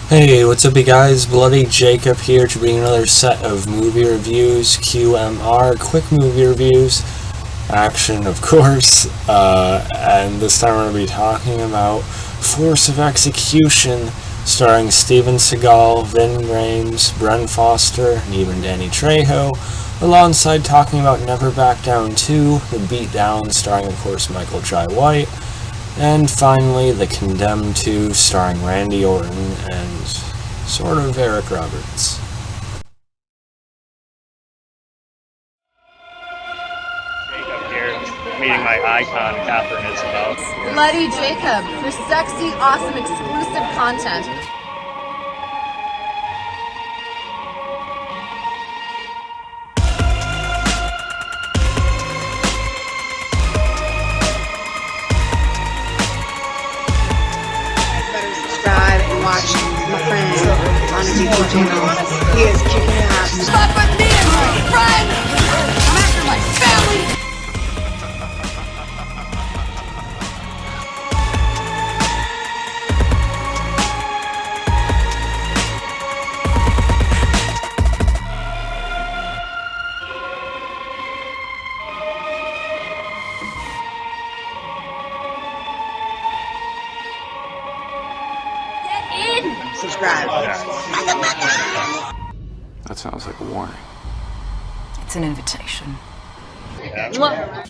Hey, what's up you guys? Bloody Jacob here to bring another set of movie reviews, QMR, quick movie reviews, action of course, and this time we're going to be talking about Force of Execution, starring Steven Seagal, Vin Rames, Bren Foster, and even Danny Trejo, alongside talking about Never Back Down 2, The Beatdown, starring of course Michael Jai White, and finally, The Condemned 2, starring Randy Orton and sort of Eric Roberts. Jacob here, meeting my icon, Catherine Isabel. Bloody Jacob for sexy, awesome, exclusive content. Subscribe and watch my friends on the YouTube channel. He is kicking ass. Stop with me and my friend! I'm after my family! Get in! Subscribe. That sounds like a warning. It's an invitation. Mwah.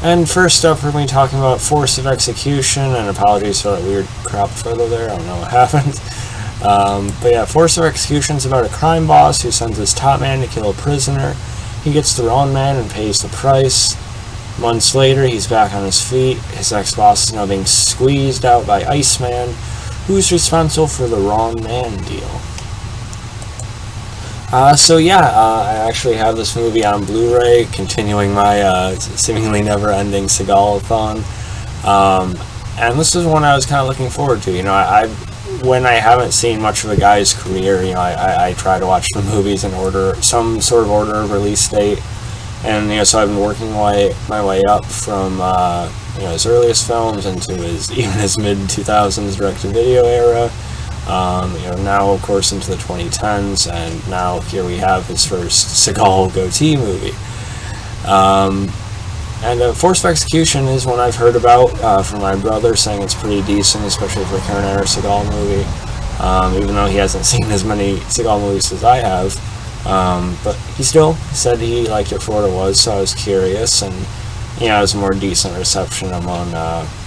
And first up, we're going to be talking about Force of Execution, and apologies for that weird crop photo there, I don't know what happened. But yeah, Force of Execution is about a crime boss who sends his top man to kill a prisoner. He gets the wrong man and pays the price. Months later, he's back on his feet. His ex-boss is now being squeezed out by Iceman, who's responsible for the wrong man deal. I actually have this movie on Blu-ray, continuing my seemingly never-ending Seagal-a-thon. And this is one I was kind of looking forward to. You know, when I haven't seen much of a guy's career, you know, I try to watch the movies in order, some sort of order of release date. And, you know, so I've been working my way up from, you know, his earliest films into even his mid-2000s direct-to-video era. You know, now, of course, into the 2010s, and now here we have his first Seagal goatee movie. Force of Execution is one I've heard about from my brother, saying it's pretty decent, especially for a current era Seagal movie, even though he hasn't seen as many Seagal movies as I have. But he still said he liked it for what it was, so I was curious, and, you know, it was a more decent reception among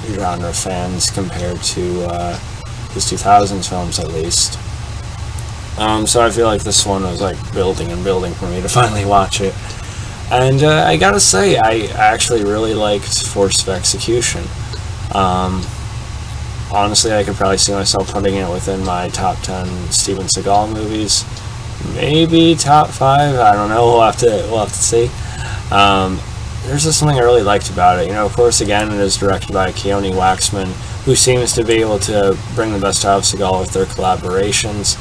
genre fans compared to his 2000s films, at least. So I feel like this one was like building and building for me to finally watch it. And I gotta say, I actually really liked Force of Execution. Honestly, I could probably see myself putting it within my top 10 Steven Seagal movies. Maybe top 5, I don't know, we'll have to see. There's just something I really liked about it. You know, of course, again, it is directed by Keone Waxman, who seems to be able to bring the best out of Seagal with their collaborations.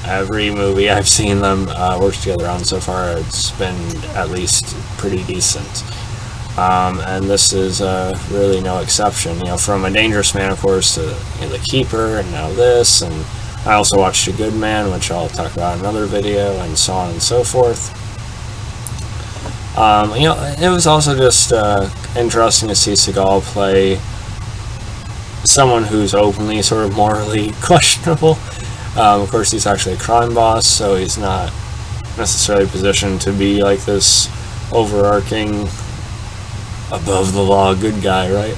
Every movie I've seen them work together on so far, it's been at least pretty decent. And this is really no exception. You know, from A Dangerous Man, of course, to, you know, The Keeper, and now this, and I also watched A Good Man, which I'll talk about in another video, and so on and so forth. You know, it was also just interesting to see Seagal play someone who's openly sort of morally questionable. Of course, he's actually a crime boss, so he's not necessarily positioned to be like this overarching, above-the-law good guy, right?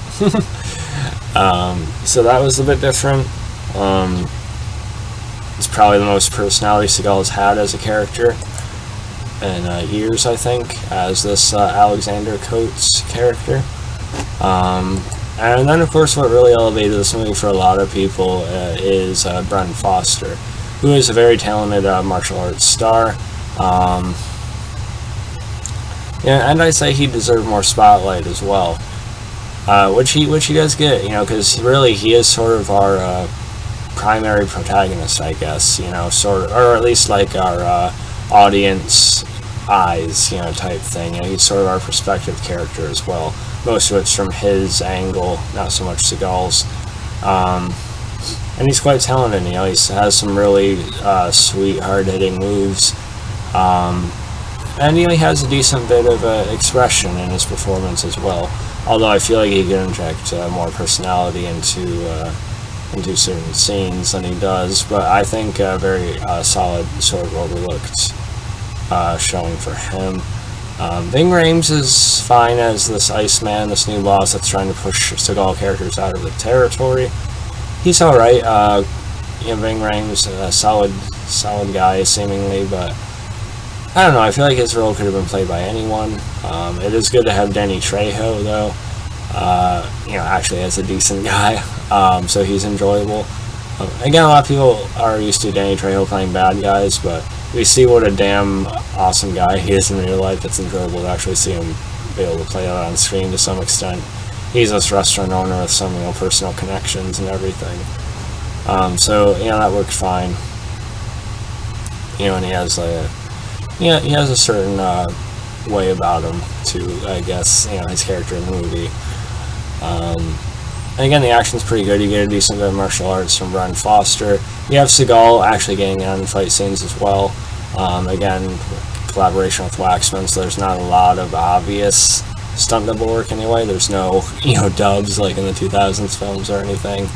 So that was a bit different. It's probably the most personality Seagal has had as a character in years, I think, as this Alexander Coates character. And then, of course, what really elevated this movie for a lot of people is Bren Foster, who is a very talented martial arts star. Yeah, and I say he deserved more spotlight as well, which he does get, you know, because really he is sort of our primary protagonist, I guess, you know, sort of, or at least like our audience eyes, you know, type thing. You know, he's sort of our perspective character as well. most of it's from his angle, not so much Seagal's. And he's quite talented, you know, he has some really sweet, hard-hitting moves. And he has a decent bit of expression in his performance as well. Although I feel like he can inject more personality into certain scenes than he does. But I think a very solid, sort of overlooked showing for him. Ving Rhames is fine as this Iceman, this new boss that's trying to push Seagal characters out of the territory. He's alright. Ving Rhames, a solid guy, seemingly, but I don't know, I feel like his role could have been played by anyone. It is good to have Danny Trejo, though. Actually as a decent guy, so he's enjoyable. Again, a lot of people are used to Danny Trejo playing bad guys, but we see what a damn awesome guy he is in real life. It's enjoyable to actually see him be able to play that on screen to some extent. He's this restaurant owner with some, personal connections and everything. So, that worked fine. And he has he has a certain way about him to, I guess, his character in the movie. And again, the action's pretty good. You get a decent bit of martial arts from Brian Foster. You have Seagal actually getting in fight scenes as well. Again, collaboration with Waxman, so there's not a lot of obvious stunt double work anyway. There's no, dubs like in the 2000s films or anything.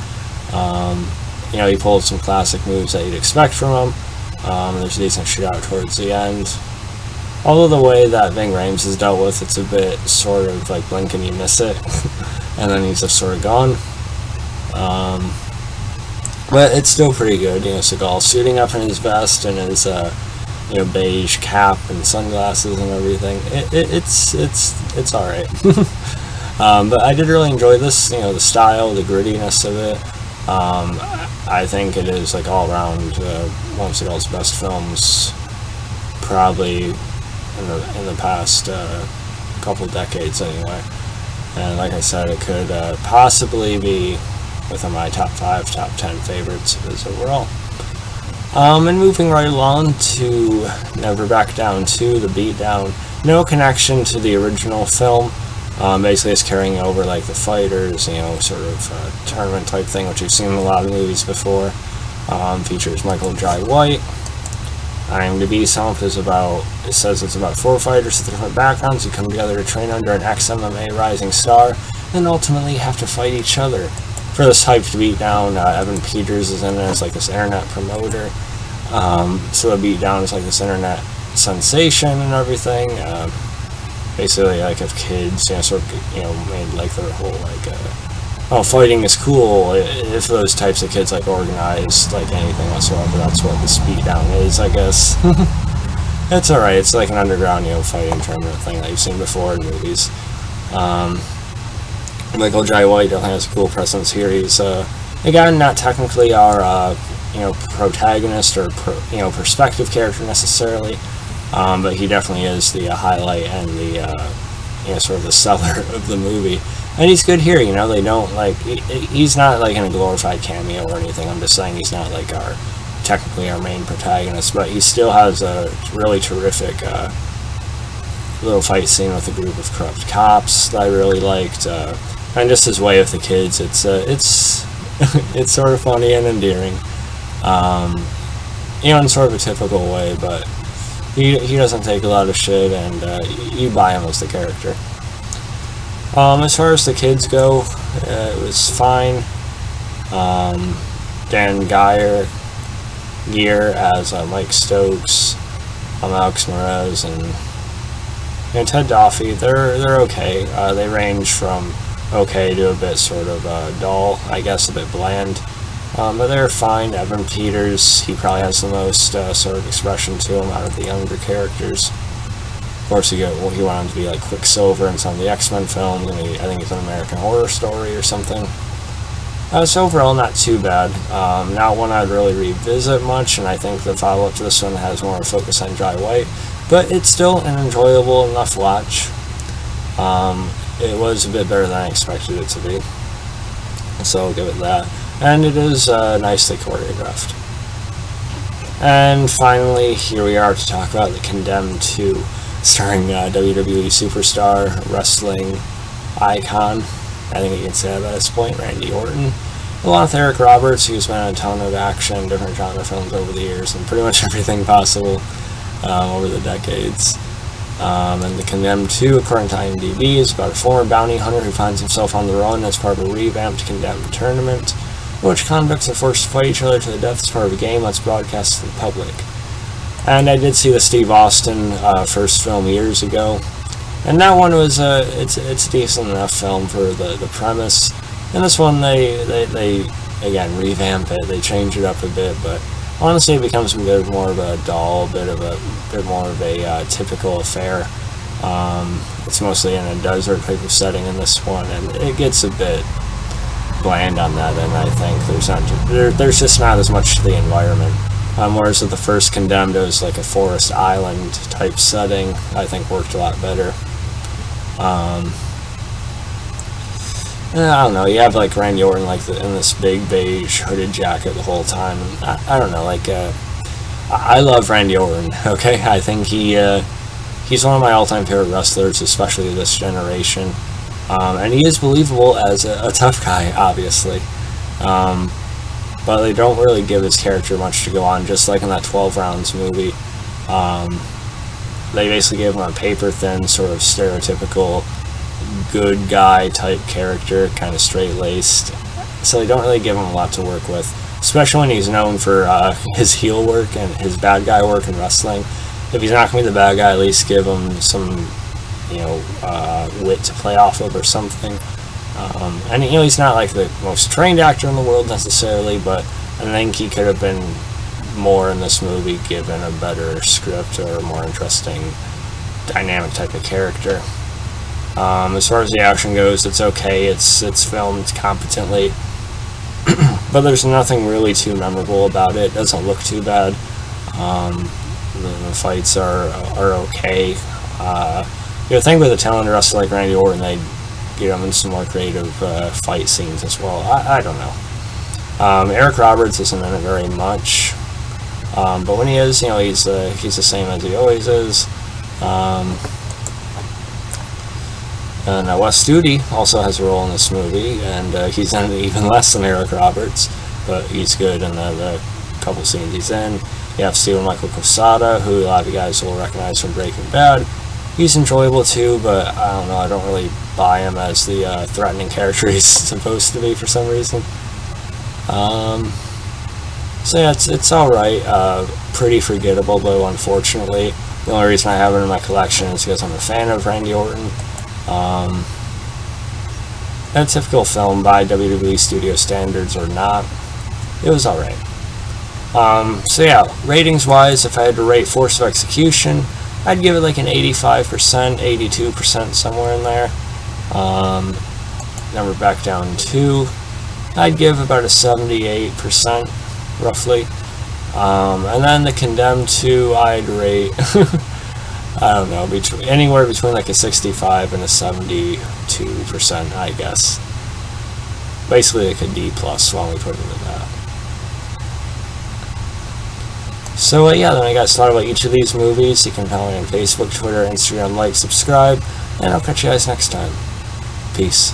He pulled some classic moves that you'd expect from him. There's a decent shootout towards the end. Although the way that Ving Rhames is dealt with, it's a bit sort of like blink and you miss it. And then he's just sort of gone. But it's still pretty good. Seagal suiting up in his vest and his, beige cap and sunglasses and everything. It's all right. But I did really enjoy this. The style, the grittiness of it. I think it is all around one of Seagal's best films, probably in the past couple decades anyway. And like I said, it could possibly be within my top 5, top 10 favorites of his overall. And moving right along to Never Back Down 2, The Beatdown. No connection to the original film. Basically it's carrying over the fighters, sort of tournament type thing, which you've seen in a lot of movies before. Features Michael Jai White. IMDb sum is it says it's about 4 fighters with different backgrounds who come together to train under an ex-MMA rising star, and ultimately have to fight each other. For this hyped beatdown, Evan Peters is in it as this internet promoter. So the beatdown is this internet sensation and everything. Basically, if kids, sort of, made their whole fighting is cool. If those types of kids organize anything whatsoever, that's what this beatdown is, I guess. It's alright. It's an underground, fighting tournament thing that you've seen before in movies. Michael Jai White definitely has a cool presence here. He's again not technically our protagonist or perspective character necessarily, but he definitely is the highlight and the sort of the seller of the movie. And he's good here, they don't, he's not, in a glorified cameo or anything. I'm just saying he's not, technically our main protagonist, but he still has a really terrific, little fight scene with a group of corrupt cops that I really liked, and just his way with the kids, it's it's sort of funny and endearing, in sort of a typical way, but he doesn't take a lot of shit, and you buy him as the character. As far as the kids go, it was fine. Dan Geyer as Mike Stokes, Alex Merez, and Ted Doffey, they're okay. They range from okay to a bit sort of dull, I guess, a bit bland. But they're fine. Evan Peters, he probably has the most sort of expression to him out of the younger characters. Of course, he went on to be Quicksilver in some of the X-Men films, and I think he's an American Horror Story or something. So overall, not too bad. Not one I'd really revisit much, and I think the follow-up to this one has more focus on Jai White, but it's still an enjoyable enough watch. It was a bit better than I expected it to be, so I'll give it that. And it is nicely choreographed. And finally, here we are to talk about The Condemned 2. Starring WWE superstar, wrestling icon. I think you can say that at this point. Randy Orton, along with Eric Roberts, who's been in a ton of action, different genre films over the years, and pretty much everything possible over the decades. And The Condemned 2, according to IMDb, is about a former bounty hunter who finds himself on the run as part of a revamped Condemned tournament, in which convicts are forced to fight each other to the death as part of a game that's broadcast to the public. And I did see the Steve Austin first film years ago, and that one was it's a decent enough film for the premise. And this one they again revamp it, they change it up a bit, but honestly it becomes a bit more of a dull, bit more of a typical affair. It's mostly in a desert type of setting in this one, and it gets a bit bland on that end. I think there's just not as much to the environment. Whereas with the first Condemned, it was like a forest island type setting. I think worked a lot better. I don't know. You have like Randy Orton like in this big beige hooded jacket the whole time. And I don't know. Like I love Randy Orton. Okay, I think he's one of my all-time favorite wrestlers, especially this generation. And he is believable as a tough guy, obviously. But they don't really give his character much to go on, just like in that 12 Rounds movie. They basically gave him a paper-thin, sort of stereotypical good guy type character, kind of straight-laced. So they don't really give him a lot to work with, especially when he's known for his heel work and his bad guy work in wrestling. If he's not going to be the bad guy, at least give him some, wit to play off of or something. And he's not like the most trained actor in the world necessarily, but I think he could have been more in this movie given a better script or a more interesting dynamic type of character. As far as the action goes, it's okay. It's filmed competently, but there's nothing really too memorable about it. It doesn't look too bad. The fights are okay. The thing with a talented wrestler like Randy Orton, they get him in some more creative fight scenes as well. I don't know. Eric Roberts isn't in it very much, but when he is, he's the same as he always is. And Wes Studi also has a role in this movie, and he's in it even less than Eric Roberts, but he's good in the couple scenes he's in. You have Stephen Michael Quesada, who a lot of you guys will recognize from Breaking Bad. He's enjoyable too, but I don't know, I don't really buy him as the threatening character he's supposed to be for some reason. So yeah, it's alright, pretty forgettable though, unfortunately. The only reason I have it in my collection is because I'm a fan of Randy Orton. A typical film by WWE studio standards or not, it was alright. So yeah, ratings wise, if I had to rate Force of Execution, I'd give it like an 85%, 82%, somewhere in there. Number Back Down 2, I'd give about a 78%, roughly. And then The Condemned 2, I'd rate, I don't know, anywhere between like a 65 and a 72%, I guess. Basically like a D+, while we put it in that. So yeah, then I guys thought about each of these movies. You can follow me on Facebook, Twitter, Instagram, like, subscribe, and I'll catch you guys next time. Peace.